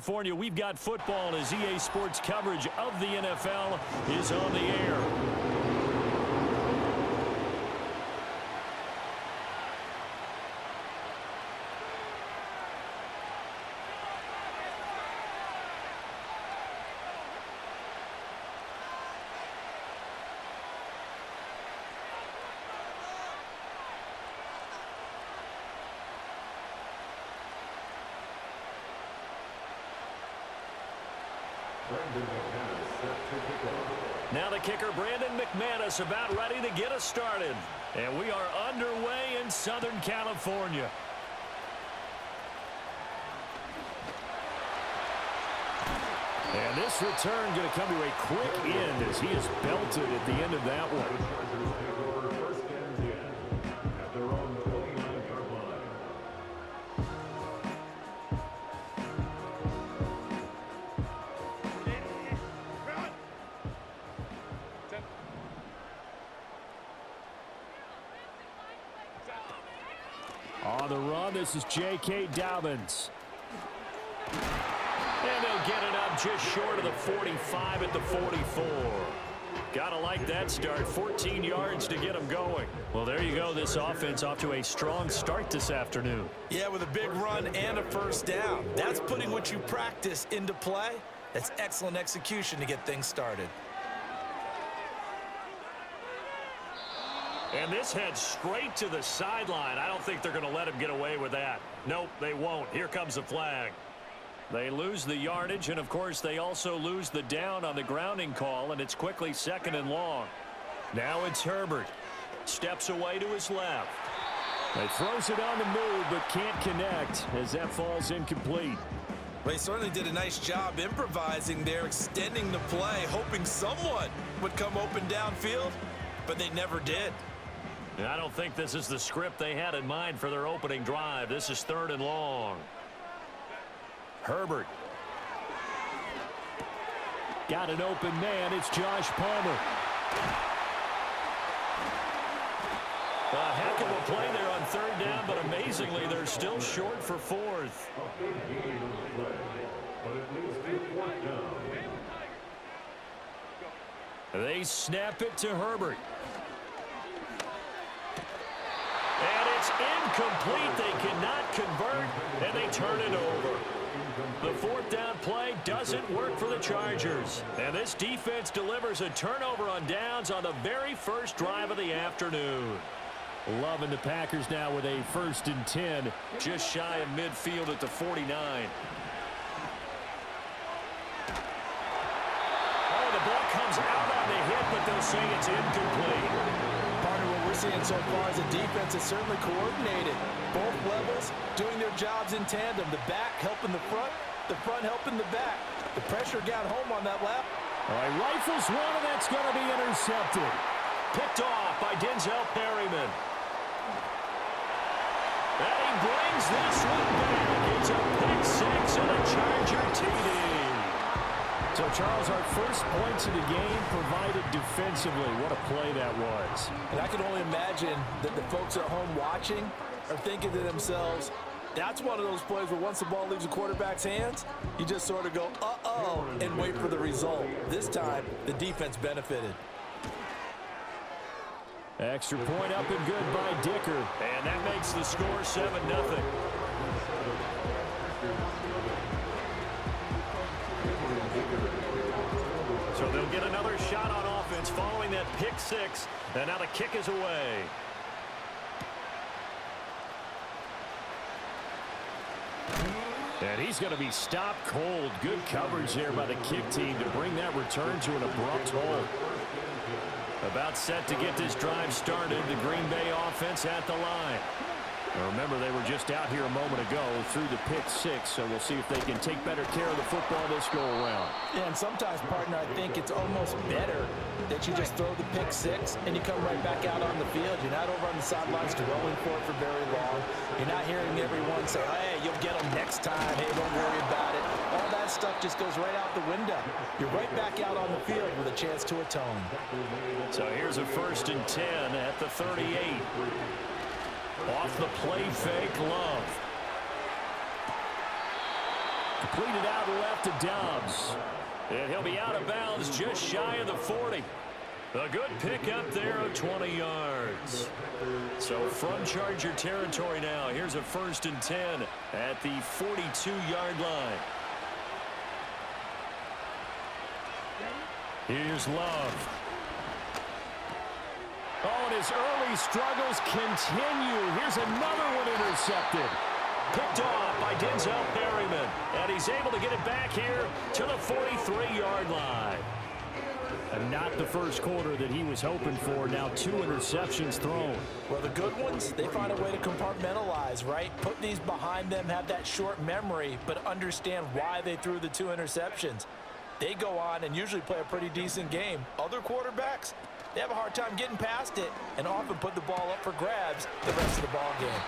California, we've got football as EA Sports coverage of the NFL is on the air. Now the kicker, Brandon McManus, about ready to get us started. And we are underway in Southern California. And this return going to come to a quick end as he is belted at the end of that one. On the run, this is J.K. Dobbins. And they'll get it up just short of the 45 at the 44. Gotta like that start. 14 yards to get them going. Well, there you go. This offense off to a strong start this afternoon. Yeah, with a big run and a first down. That's putting what you practice into play. That's excellent execution to get things started. And this heads straight to the sideline. I don't think they're going to let him get away with that. Nope, they won't. Here comes the flag. They lose the yardage, and, of course, they also lose the down on the grounding call, and it's quickly 2nd and long. Now it's Herbert. Steps away to his left. He throws it on the move, but can't connect as that falls incomplete. Well, he certainly did a nice job improvising there, extending the play, hoping someone would come open downfield, but they never did. I don't think this is the script they had in mind for their opening drive. This is 3rd and long. Herbert. Got an open man. It's Josh Palmer. A heck of a play there on 3rd down, but amazingly, they're still short for 4th. They snap it to Herbert. And it's incomplete. They cannot convert, and they turn it over. The 4th down play doesn't work for the Chargers. And this defense delivers a turnover on downs on the very first drive of the afternoon. Loving the Packers now with a 1st and 10, just shy of midfield at the 49. Oh, the ball comes out on the hit, but they'll say it's incomplete. Part of what we're seeing so far is a defense that's certainly coordinated. Both levels doing their jobs in tandem. The back helping the front helping the back. The pressure got home on that lap. All right, rifles one, and that's going to be intercepted. Picked off by Denzel Perryman. And he brings this one back. It's a pick 6 and a Charger TD. So, Charles, our first points of the game provided defensively. What a play that was. And I can only imagine that the folks at home watching are thinking to themselves, that's one of those plays where once the ball leaves the quarterback's hands, you just sort of go, uh-oh, and wait for the result. This time, the defense benefited. Extra point up and good by Dicker. And that makes the score 7-0. So they'll get another shot on offense following that pick 6. And now the kick is away. And he's going to be stopped cold. Good coverage there by the kick team to bring that return to an abrupt halt. About set to get this drive started. The Green Bay offense at the line. Now remember, they were just out here a moment ago through the pick 6, so we'll see if they can take better care of the football this go-around. Yeah, and sometimes, partner, I think it's almost better that you just throw the pick 6 and you come right back out on the field. You're not over on the sidelines dwelling for it for very long. You're not hearing everyone say, hey, you'll get them next time. Hey, don't worry about it. All that stuff just goes right out the window. You're right back out on the field with a chance to atone. So here's a 1st and 10 at the 38. Off the play fake, Love. Completed out left to Dobbs. And he'll be out of bounds just shy of the 40. A good pick up there of 20 yards. So from Charger territory now, here's a 1st and 10 at the 42-yard line. Here's Love. Oh, and his early struggles continue. Here's another one intercepted. Picked off by Denzel Perryman. And he's able to get it back here to the 43-yard line. And not the first quarter that he was hoping for. Now 2 interceptions thrown. Well, the good ones, they find a way to compartmentalize, right? Put these behind them, have that short memory, but understand why they threw the 2 interceptions. They go on and usually play a pretty decent game. Other quarterbacks, they have a hard time getting past it and often put the ball up for grabs the rest of the ball game.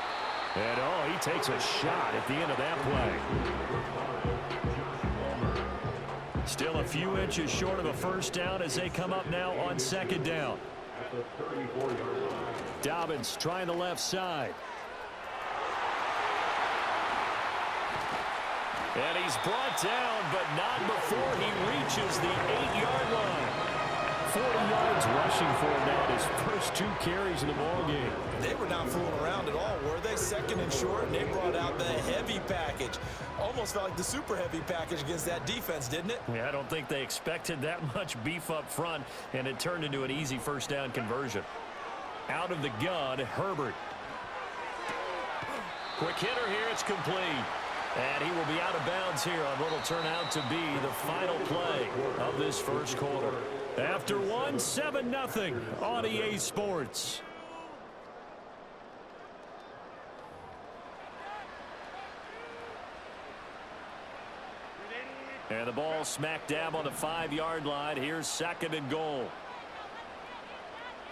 And, oh, he takes a shot at the end of that play. Still a few inches short of a first down as they come up now on 2nd down. Dobbins trying the left side. And he's brought down, but not before he reaches the 8-yard line. 40 yards rushing for him now at his first 2 carries in the ballgame. They were not fooling around at all, were they? 2nd and short, and they brought out the heavy package. Almost felt like the super heavy package against that defense, didn't it? Yeah, I don't think they expected that much beef up front, and it turned into an easy first down conversion. Out of the gun, Herbert. Quick hitter here, it's complete. And he will be out of bounds here on what will turn out to be the final play of this first quarter. After 1, 7-0 on EA Sports. And the ball smack dab on the 5-yard line. Here's 2nd and goal.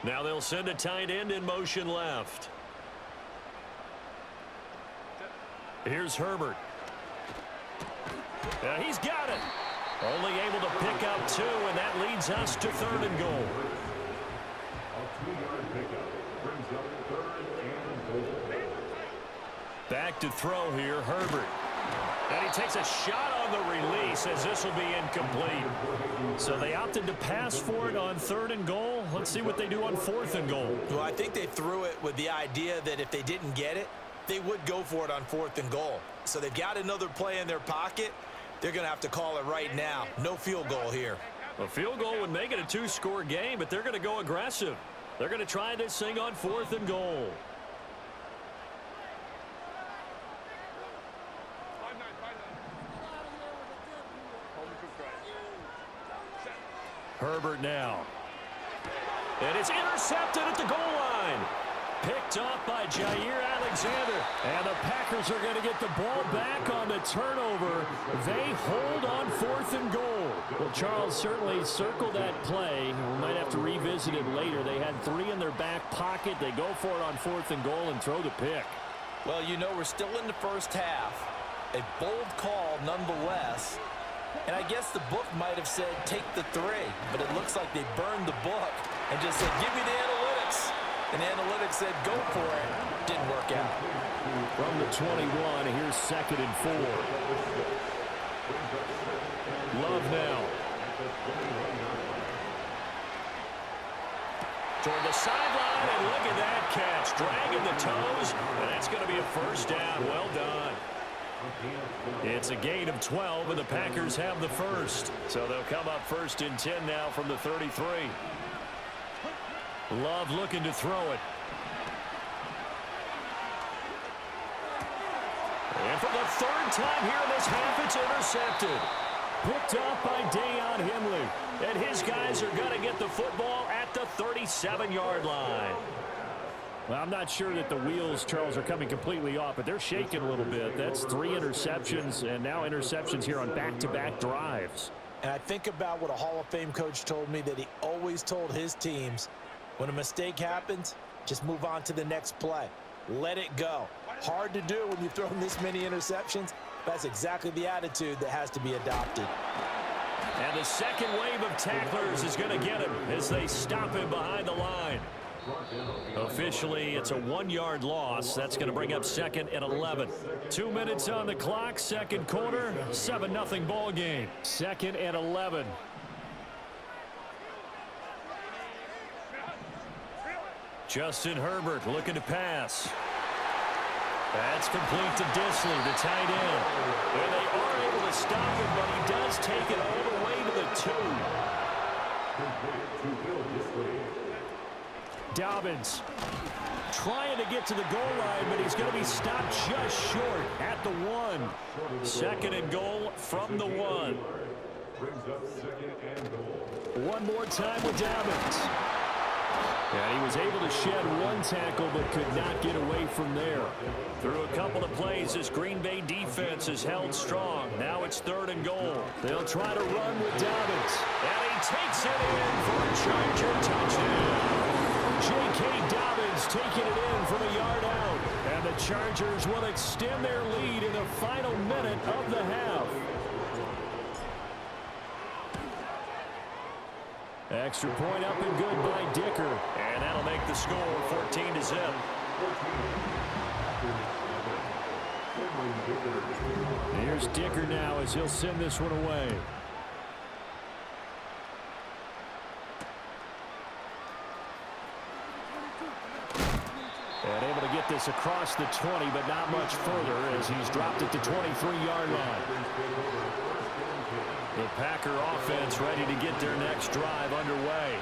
Now they'll send a tight end in motion left. Here's Herbert. He's got it. Only able to pick up 2, and that leads us to 3rd and goal. Back to throw here, Herbert. And he takes a shot on the release as this will be incomplete. So they opted to pass for it on 3rd and goal. Let's see what they do on 4th and goal. Well, I think they threw it with the idea that if they didn't get it, they would go for it on 4th and goal. So they've got another play in their pocket. They're going to have to call it right now. No field goal here. A field goal would make it a 2-score game, but they're going to go aggressive. They're going to try this thing on 4th and goal. Herbert now. And it's intercepted at the goal line. Picked off by Jair Alexander. And the Packers are going to get the ball back on the turnover. They hold on 4th and goal. Well, Charles certainly circled that play. We might have to revisit it later. They had 3 in their back pocket. They go for it on 4th and goal and throw the pick. Well, you know, we're still in the first half. A bold call nonetheless. And I guess the book might have said take the 3. But it looks like they burned the book and just said give me the analytics. And the analytics said go for it. Didn't work out. From the 21, here's 2nd and 4. Love now. Toward the sideline, and look at that catch. Dragging the toes, and that's going to be a first down. Well done. It's a gain of 12, and the Packers have the first. So they'll come up 1st and 10 now from the 33. Love looking to throw it. And for the 3rd time here in this half, it's intercepted. Picked off by Deion Henley. And his guys are going to get the football at the 37-yard line. Well, I'm not sure that the wheels, Charles, are coming completely off, but they're shaking a little bit. That's 3 interceptions, and now interceptions here on back-to-back drives. And I think about what a Hall of Fame coach told me that he always told his teams, when a mistake happens, just move on to the next play. Let it go. Hard to do when you've thrown this many interceptions. That's exactly the attitude that has to be adopted. And the second wave of tacklers is going to get him as they stop him behind the line. Officially, it's a 1-yard loss. That's going to bring up 2nd and 11. 2 minutes on the clock, second quarter, 7-0 ball game. 2nd and 11. Justin Herbert looking to pass. That's complete to Disley, the tight end. And they are able to stop him, but he does take it all the way to the 2. Dobbins trying to get to the goal line, but he's going to be stopped just short at the 1. 2nd and goal from the 1. One more time with Dobbins. And he was able to shed one tackle but could not get away from there. Through a couple of plays, this Green Bay defense is held strong. Now it's 3rd and goal. They'll try to run with Dobbins. And he takes it in for a Charger touchdown. J.K. Dobbins taking it in from a yard out. And the Chargers will extend their lead in the final minute of the half. Extra point up and good by Dicker. And that'll make the score 14-0. Here's Dicker now as he'll send this one away. And able to get this across the 20, but not much further as he's dropped at the 23-yard line. The Packer offense ready to get their next drive underway.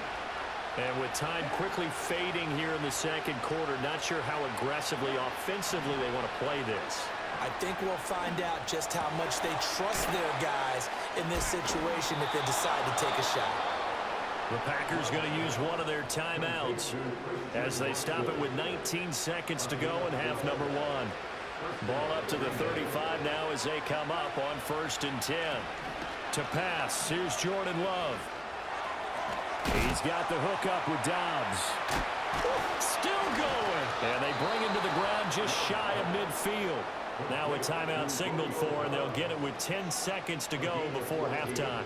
And with time quickly fading here in the second quarter, not sure how aggressively, offensively they want to play this. I think we'll find out just how much they trust their guys in this situation if they decide to take a shot. The Packers going to use one of their timeouts as they stop it with 19 seconds to go in half number 1. Ball up to the 35 now as they come up on 1st and 10. To pass, here's Jordan Love. He's got the hook up with Dobbs. Still going. And they bring him to the ground just shy of midfield. Now a timeout signaled for, and they'll get it with 10 seconds to go before halftime.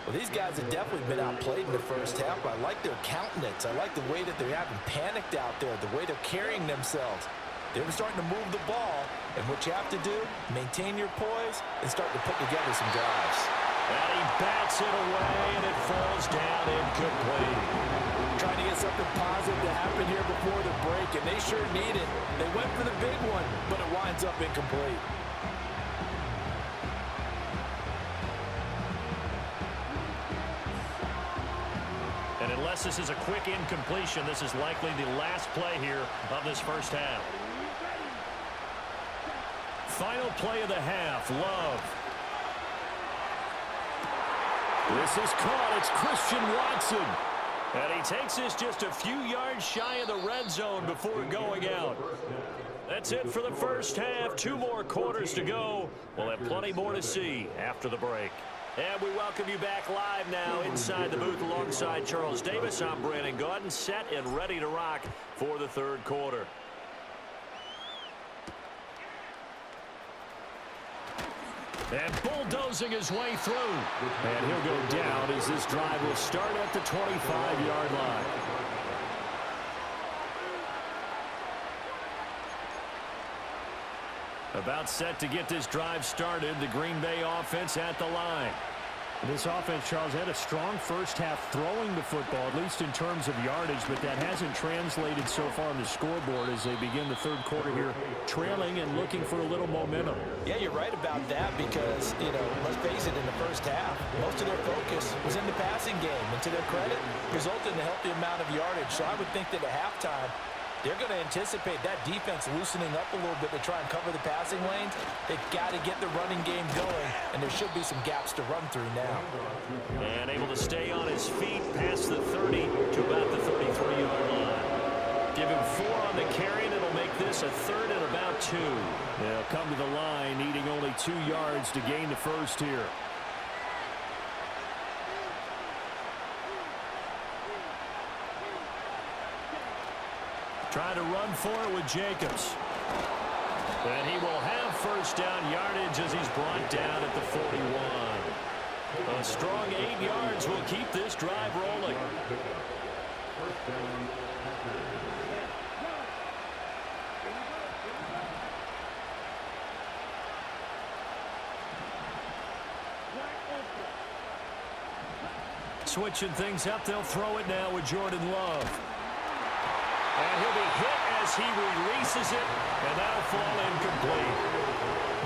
Well, these guys have definitely been outplayed in the first half. I like their countenance. I like the way that they haven't panicked out there, the way they're carrying themselves. They're starting to move the ball, and what you have to do, maintain your poise and start to put together some drives. And he bats it away, and it falls down incomplete. Trying to get something positive to happen here before the break, and they sure need it. They went for the big one, but it winds up incomplete. And unless this is a quick incompletion, this is likely the last play here of this first half. Final play of the half, Love. This is caught. It's Christian Watson. And he takes this just a few yards shy of the red zone before going out. That's it for the first half. 2 more quarters to go. We'll have plenty more to see after the break. And we welcome you back live now inside the booth alongside Charles Davis. I'm Brandon Gaudin, set and ready to rock for the third quarter. And bulldozing his way through. And he'll go down as this drive will start at the 25-yard line. About set to get this drive started. The Green Bay offense at the line. This offense, Charles, had a strong first half throwing the football, at least in terms of yardage, but that hasn't translated so far on the scoreboard as they begin the third quarter here, trailing and looking for a little momentum. Yeah, you're right about that because, let's face it, in the first half, most of their focus was in the passing game, and to their credit, resulted in a healthy amount of yardage. So I would think that at halftime, they're going to anticipate that defense loosening up a little bit to try and cover the passing lanes. They've got to get the running game going, and there should be some gaps to run through now. And able to stay on his feet past the 30 to about the 33-yard line. Give him 4 on the carry, and it'll make this a 3rd and about 2. They'll come to the line, needing only 2 yards to gain the first here. Trying to run for it with Jacobs. And he will have first down yardage as he's brought down at the 41. A strong 8 yards will keep this drive rolling. Switching things up, they'll throw it now with Jordan Love. And he'll be hit as he releases it, and that'll fall incomplete.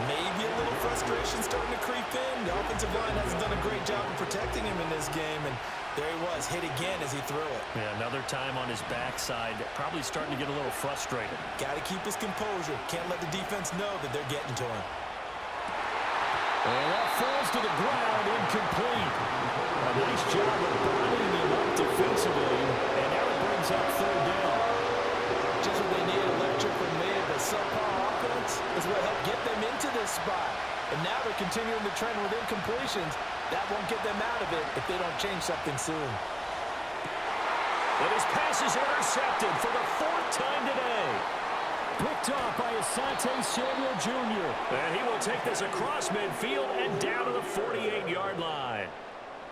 Maybe a little frustration starting to creep in. The offensive line hasn't done a great job of protecting him in this game, and there he was, hit again as he threw it. Yeah, another time on his backside, probably starting to get a little frustrated. Got to keep his composure. Can't let the defense know that they're getting to him. And that falls to the ground, incomplete. A nice job of bottling him up defensively, and now it brings up third down. Just what they need, electric from mid, but subpar offense is what helped get them into this spot. And now they're continuing the trend with incompletions. That won't get them out of it if they don't change something soon. And his pass is intercepted for the fourth time today. Picked off by Asante Samuel Jr. And he will take this across midfield and down to the 48-yard line.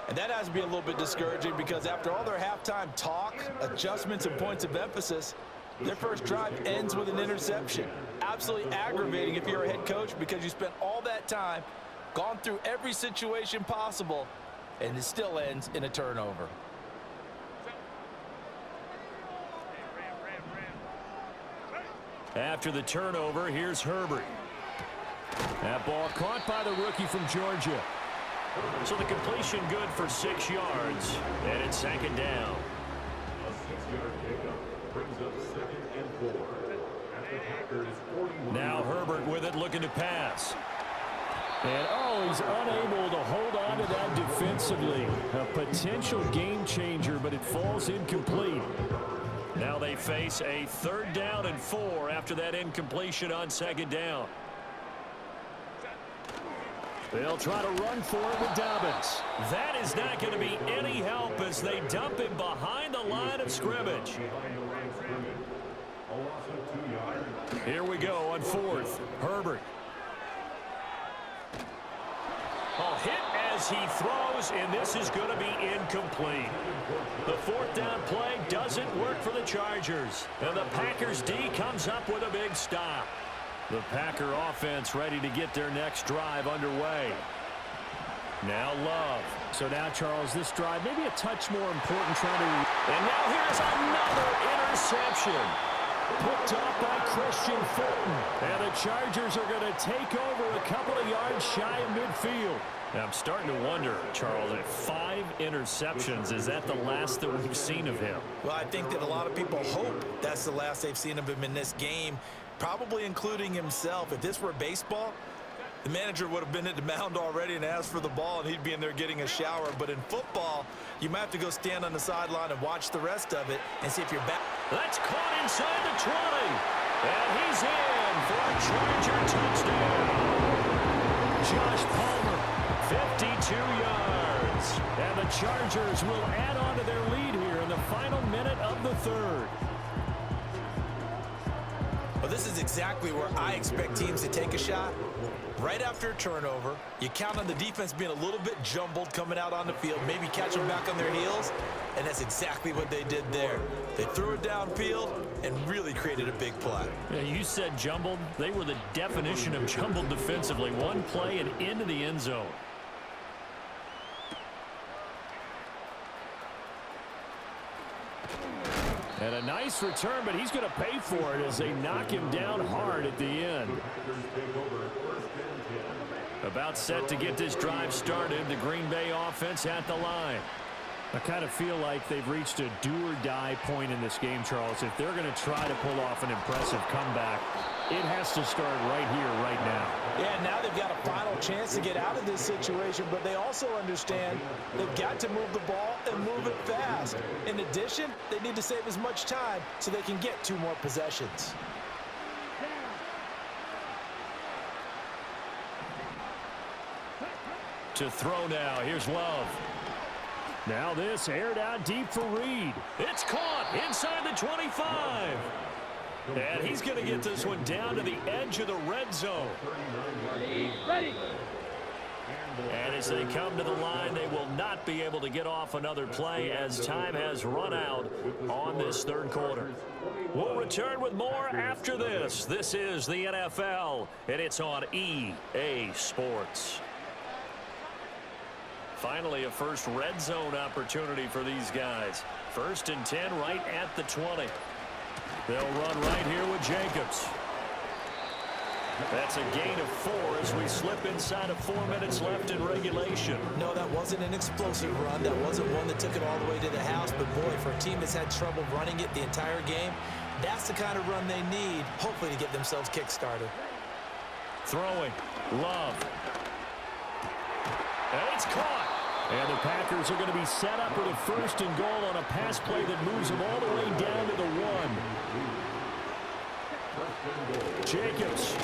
And that has to be a little bit discouraging because after all their halftime talk, adjustments, and points of emphasis, their first drive ends with an interception. Absolutely aggravating if you're a head coach because you spent all that time, gone through every situation possible, and it still ends in a turnover. After the turnover, here's Herbert. That ball caught by the rookie from Georgia. So the completion good for 6 yards, and it's second down. A 6-yard pickup brings up 2nd and 4. At the Packers 41. Now Herbert with it, looking to pass. And, he's unable to hold on to that defensively. A potential game changer, but it falls incomplete. Now they face a 3rd down and 4 after that incompletion on 2nd down. They'll try to run for it with Dobbins. That is not going to be any help as they dump him behind the line of scrimmage. Here we go on 4th. Herbert. Hit as he throws, and this is going to be incomplete. The 4th down play doesn't work for the Chargers, and the Packers D comes up with a big stop. The Packer offense ready to get their next drive underway. Now Love. So now, Charles, this drive maybe a touch more important trying to... And now here's another interception. Picked off by Christian Fulton. And the Chargers are going to take over a couple of yards shy of midfield. I'm starting to wonder, Charles, at 5 interceptions, is that the last that we've seen of him? Well, I think that a lot of people hope that's the last they've seen of him in this game, probably including himself. If this were baseball, the manager would have been at the mound already and asked for the ball, and he'd be in there getting a shower. But in football, you might have to go stand on the sideline and watch the rest of it and see if you're back. That's caught inside the 20. And he's in for a Charger touchdown. Josh Palmer, 52 yards. and the Chargers will add on to their lead here in the final minute of the 3rd. Well, this is exactly where I expect teams to take a shot. Right after a turnover, you count on the defense being a little bit jumbled coming out on the field, maybe catch them back on their heels, and that's exactly what they did there. They threw it downfield and really created a big play. Yeah, you said jumbled. They were the definition of jumbled defensively. One play and into the end zone. And a nice return, but he's going to pay for it as they knock him down hard at the end. About set to get this drive started. The Green Bay offense at the line. I kind of feel like they've reached a do-or-die point in this game, Charles. If they're going to try to pull off an impressive comeback, it has to start right here, right now. Yeah, now they've got a final chance to get out of this situation, but they also understand they've got to move the ball and move it fast. In addition, they need to save as much time so they can get 2 more possessions. To throw now. Here's Love. Now this aired out deep for Reed. It's caught inside the 25. And he's going to get this one down to the edge of the red zone. Ready. And as they come to the line, they will not be able to get off another play as time has run out on this third quarter. We'll return with more after this. This is the NFL, and it's on EA Sports. Finally, a first red zone opportunity for these guys. 1st and 10 right at the 20. They'll run right here with Jacobs. That's a gain of 4 as we slip inside of 4 minutes left in regulation. No, that wasn't an explosive run. That wasn't one that took it all the way to the house. But, boy, for a team that's had trouble running it the entire game, that's the kind of run they need, hopefully, to get themselves kick-started. Throwing. Love. And it's caught. And the Packers are going to be set up with a 1st and goal on a pass play that moves them all the way down to the 1. Jacobs.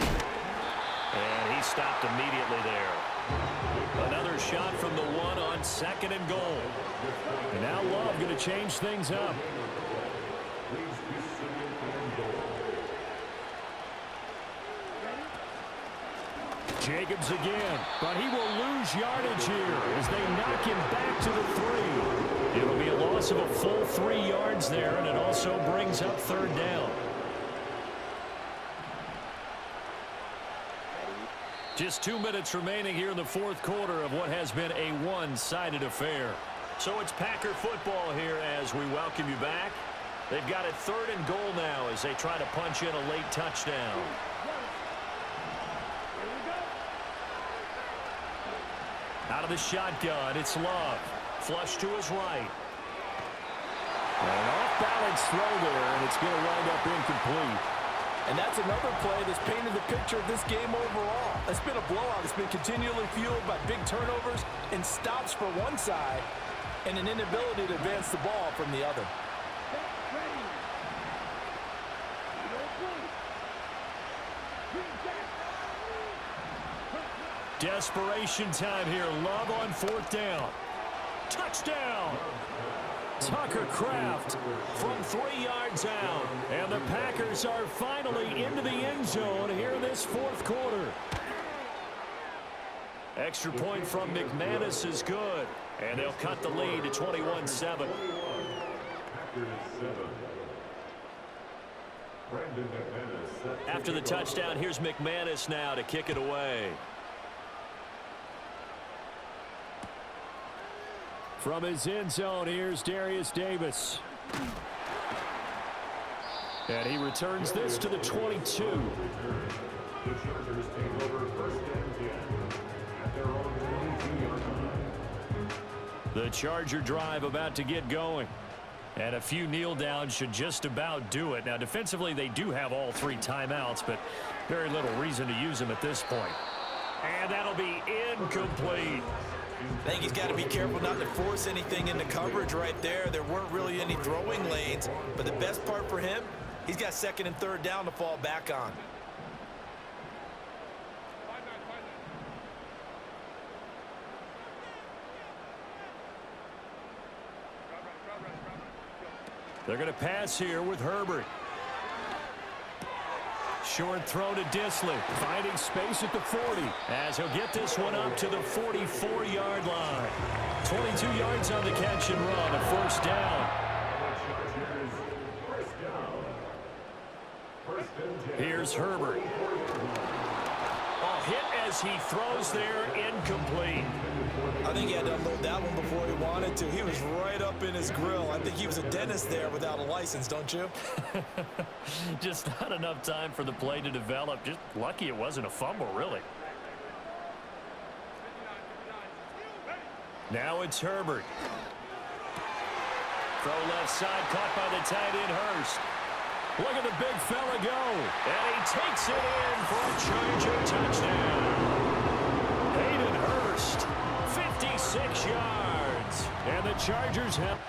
And he stopped immediately there. Another shot from the 1 on 2nd and goal. And now Love going to change things up. Jacobs again, but he will lose yardage here as they knock him back to the 3. It'll be a loss of a full 3 yards there, and it also brings up 3rd down. Just 2 minutes remaining here in the 4th quarter of what has been a one-sided affair. So it's Packer football here as we welcome you back. They've got it 3rd and goal now as they try to punch in a late touchdown. Out of the shotgun, it's Love. Flush to his right. An off-balance throw there, and it's going to wind up incomplete. And that's another play that's painted the picture of this game overall. It's been a blowout. It's been continually fueled by big turnovers and stops for one side and an inability to advance the ball from the other. Desperation time here. Love on 4th down. Touchdown! Tucker Kraft from 3 yards out. And the Packers are finally into the end zone here in this 4th quarter. Extra point from McManus is good. And they'll cut the lead to 21-7. After the touchdown, here's McManus now to kick it away. From his end zone, here's Darius Davis. And he returns this to the 22. The Chargers take over 1st and 10 at their own 22-yard line. The Charger drive about to get going. And a few kneel downs should just about do it. Now, defensively, they do have all 3 timeouts, but very little reason to use them at this point. And that'll be incomplete. I think he's got to be careful not to force anything into coverage right there. There weren't really any throwing lanes, but the best part for him, he's got 2nd and 3rd down to fall back on. They're going to pass here with Herbert. Short throw to Disley, finding space at the 40, as he'll get this one up to the 44-yard line. 22 yards on the catch and run, a 1st down. Here's Herbert. A hit as he throws there, incomplete. I think he had to unload that one before he wanted to. He was right up in his grill. I think he was a dentist there without a license, don't you? Just not enough time for the play to develop. Just lucky it wasn't a fumble, really. Now it's Herbert. Throw left side, caught by the tight end, Hurst. Look at the big fella go. And he takes it in for a Charger touchdown. Hayden Hurst, 56 yards. And the Chargers have...